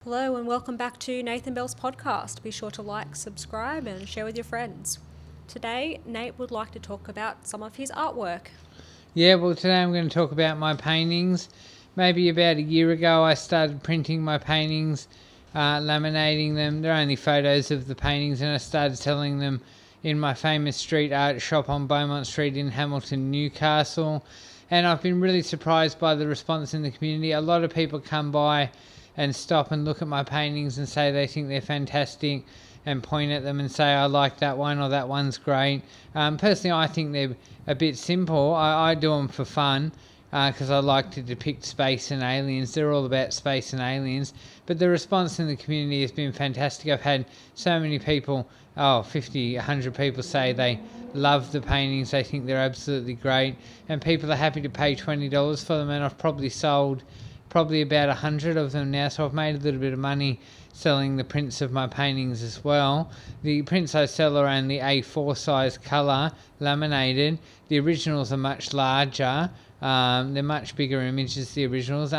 Hello and welcome back to Nathan Bell's podcast. Be sure to like, subscribe and share with your friends. Today, Nate would like to talk about some of his artwork. Yeah, well, today I'm going to talk about my paintings. Maybe about a year ago, I started printing my paintings, laminating them. They're only photos of the paintings, and I started selling them in my famous street art shop on Beaumont Street in Hamilton, Newcastle. And I've been really surprised by the response in the community. A lot of people come by and stop and look at my paintings and say they think they're fantastic and point at them and say, I like that one or that one's great. Personally, I think they're a bit simple. I do them for fun because I like to depict space and aliens. They're all about space and aliens. But the response in the community has been fantastic. I've had so many people, 50, 100 people say they love the paintings. They think they're absolutely great. And people are happy to pay $20 for them. And I've probably sold about 100 of them now, so I've made a little bit of money selling the prints of my paintings as well. The prints I sell are only A4 size colour, laminated. The originals are much larger. They're much bigger images, the originals.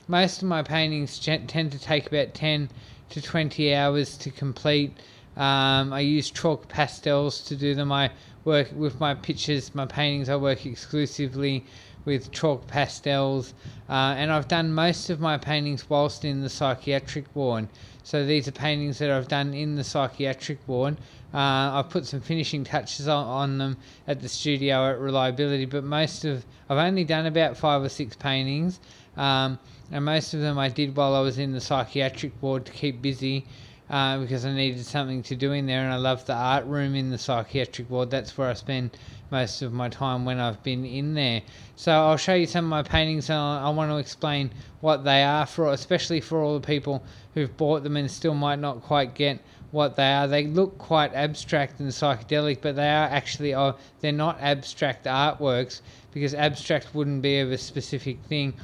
Most of my paintings tend to take about 10 to 20 hours to complete. I use chalk pastels to do them. I work with my pictures, my paintings, I work exclusively with chalk pastels, and I've done most of my paintings whilst in the psychiatric ward. So these are paintings that I've done in the psychiatric ward. I've put some finishing touches on them at the studio at Reliability, but I've only done about 5 or 6 paintings, and most of them I did while I was in the psychiatric ward to keep busy. Because I needed something to do in there, and I love the art room in the psychiatric ward. That's where I spend most of my time when I've been in there. So I'll show you some of my paintings, and I want to explain what they are, especially for all the people who've bought them and still might not quite get what they are. They look quite abstract and psychedelic, but they are actually they're not abstract artworks, because abstract wouldn't be of a specific thing.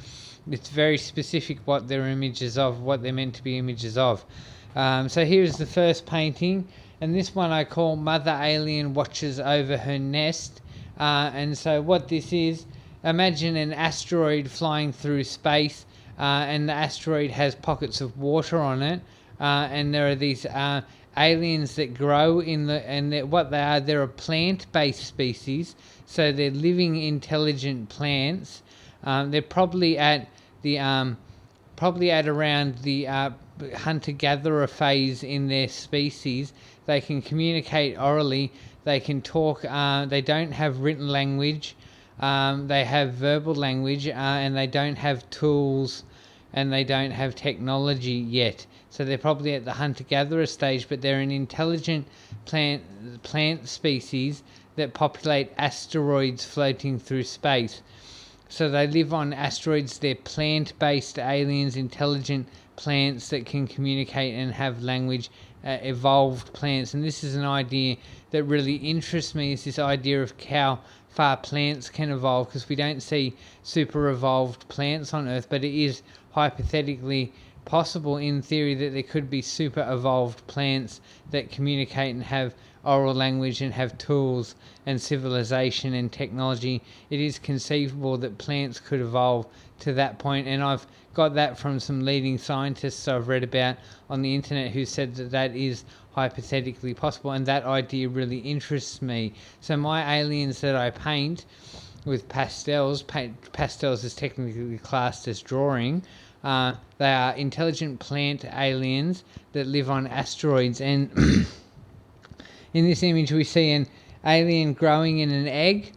It's very specific what they're images of, what they're meant to be images of. So here's the first painting, and this one I call Mother Alien Watches Over Her Nest. And so what this is, imagine an asteroid flying through space, and the asteroid has pockets of water on it, and there are these aliens that grow what they are, they're a plant-based species, so they're living intelligent plants. They're probably at around the hunter-gatherer phase in their species. They can communicate orally, they can talk, they don't have written language, they have verbal language, and they don't have tools, and they don't have technology yet. So they're probably at the hunter-gatherer stage, but they're an intelligent plant species that populate asteroids floating through space. So they live on asteroids. They're plant-based aliens, intelligent plants that can communicate and have language, evolved plants. And this is an idea that really interests me, is this idea of how far plants can evolve, because we don't see super evolved plants on Earth, but it is hypothetically possible in theory that there could be super evolved plants that communicate and have oral language and have tools and civilization and technology. It is conceivable that plants could evolve to that point, and I've got that from some leading scientists I've read about on the internet who said that that is hypothetically possible, and that idea really interests me. So my aliens that I paint with pastels is technically classed as drawing. They are intelligent plant aliens that live on asteroids, and in this image we see an alien growing in an egg,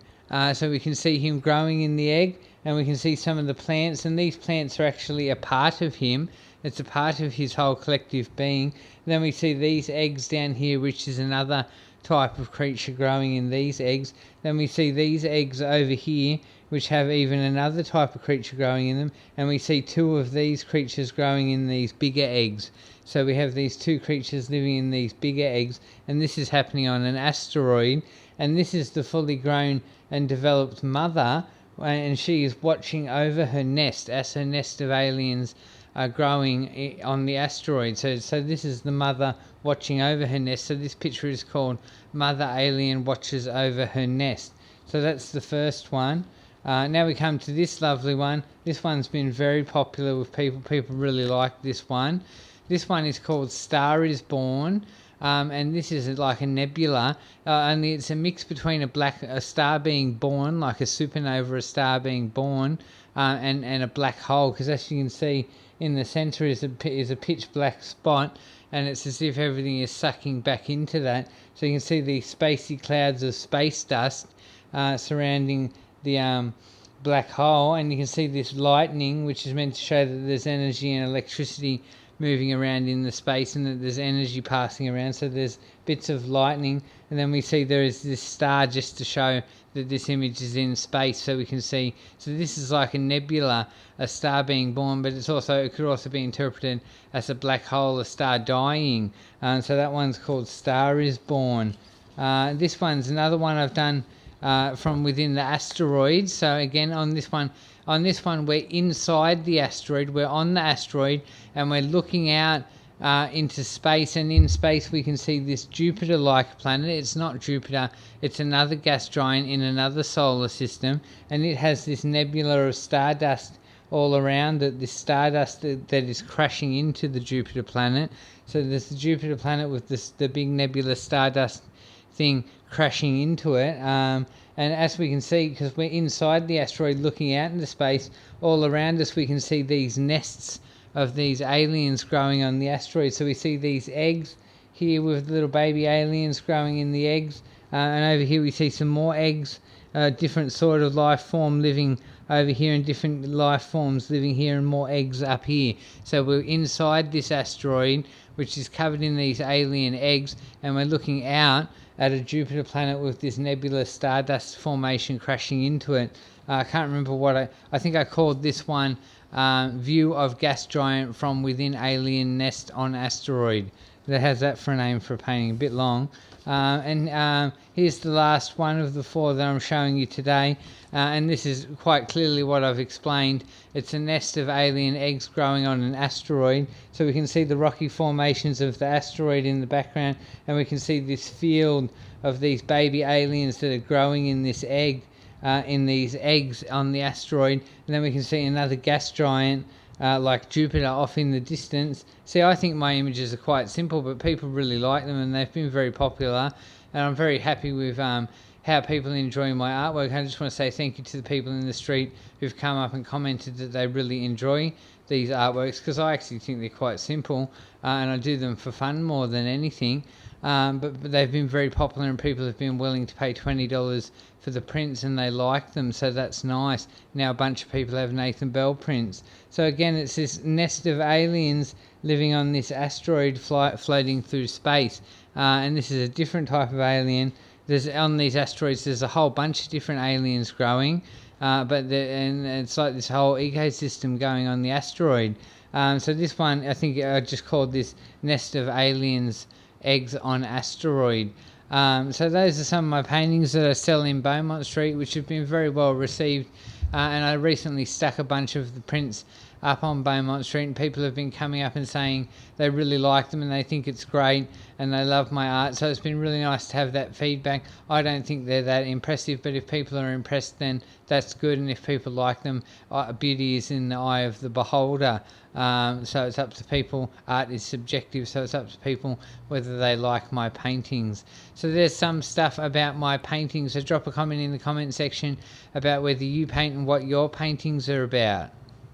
so we can see him growing in the egg, and we can see some of the plants, and these plants are actually a part of him. It's a part of his whole collective being. And then we see these eggs down here, which is another type of creature growing in these eggs. Then we see these eggs over here, which have even another type of creature growing in them, and we see 2 of these creatures growing in these bigger eggs. So we have these 2 creatures living in these bigger eggs, and this is happening on an asteroid, and this is the fully grown and developed mother, and she is watching over her nest as her nest of aliens are growing on the asteroid. So this is the mother watching over her nest. So this picture is called Mother Alien Watches Over Her Nest. So that's the first one. Now we come to this lovely one. This one's been very popular with people. People really like this one. This one is called Star is Born. And this is like a nebula, only it's a mix between a star being born, like a supernova, a star being born, and a black hole. Because as you can see, in the centre is a pitch black spot, and it's as if everything is sucking back into that. So you can see these spacey clouds of space dust surrounding the black hole, and you can see this lightning, which is meant to show that there's energy and electricity moving around in the space and that there's energy passing around. So there's bits of lightning, and then we see there is this star just to show that this image is in space, so we can see. So this is like a nebula, a star being born, but it could also be interpreted as a black hole, a star dying. So that one's called Star is Born. This one's another one I've done from within the asteroid. So again, on this one we're inside the asteroid, we're on the asteroid, and we're looking out into space, and in space we can see this Jupiter-like planet. It's not Jupiter, it's another gas giant in another solar system, and it has this nebula of stardust all around it, this stardust that is crashing into the Jupiter planet. So there's the Jupiter planet with the big nebula stardust thing crashing into it, and as we can see, because we're inside the asteroid looking out into space, all around us we can see these nests of these aliens growing on the asteroid. So we see these eggs here with little baby aliens growing in the eggs, and over here we see some more eggs, different sort of life form living over here, and different life forms living here, and more eggs up here. So we're inside this asteroid, which is covered in these alien eggs, and we're looking out at a Jupiter planet with this nebulous stardust formation crashing into it. I can't remember what I think I called this one View of Gas Giant from Within Alien Nest on Asteroid. That has that for a name for a painting, a bit long. And here's the last one of the four that I'm showing you today, and this is quite clearly what I've explained. It's a nest of alien eggs growing on an asteroid, so we can see the rocky formations of the asteroid in the background, and we can see this field of these baby aliens that are growing in this egg, in these eggs on the asteroid, and then we can see another gas giant like Jupiter off in the distance. See, I think my images are quite simple, but people really like them, and they've been very popular, and I'm very happy with how people enjoy my artwork. I just want to say thank you to the people in the street who've come up and commented that they really enjoy these artworks, because I actually think they're quite simple, and I do them for fun more than anything. But they've been very popular, and people have been willing to pay $20 for the prints, and they like them, so that's nice. Now a bunch of people have Nathan Bell prints. So again, it's this nest of aliens living on this asteroid floating through space, and this is a different type of alien. On these asteroids there's a whole bunch of different aliens growing, and it's like this whole ecosystem going on the asteroid. So this one, I think I just called this Nest of Aliens Eggs on Asteroid. So those are some of my paintings that I sell in Beaumont Street, which have been very well received, and I recently stuck a bunch of the prints up on Beaumont Street, and people have been coming up and saying they really like them and they think it's great and they love my art. So it's been really nice to have that feedback. I don't think they're that impressive, but if people are impressed, then that's good, and if people like them, beauty is in the eye of the beholder. So it's up to people. Art is subjective, so it's up to people whether they like my paintings. So there's some stuff about my paintings, so drop a comment in the comment section about whether you paint and what your paintings are about.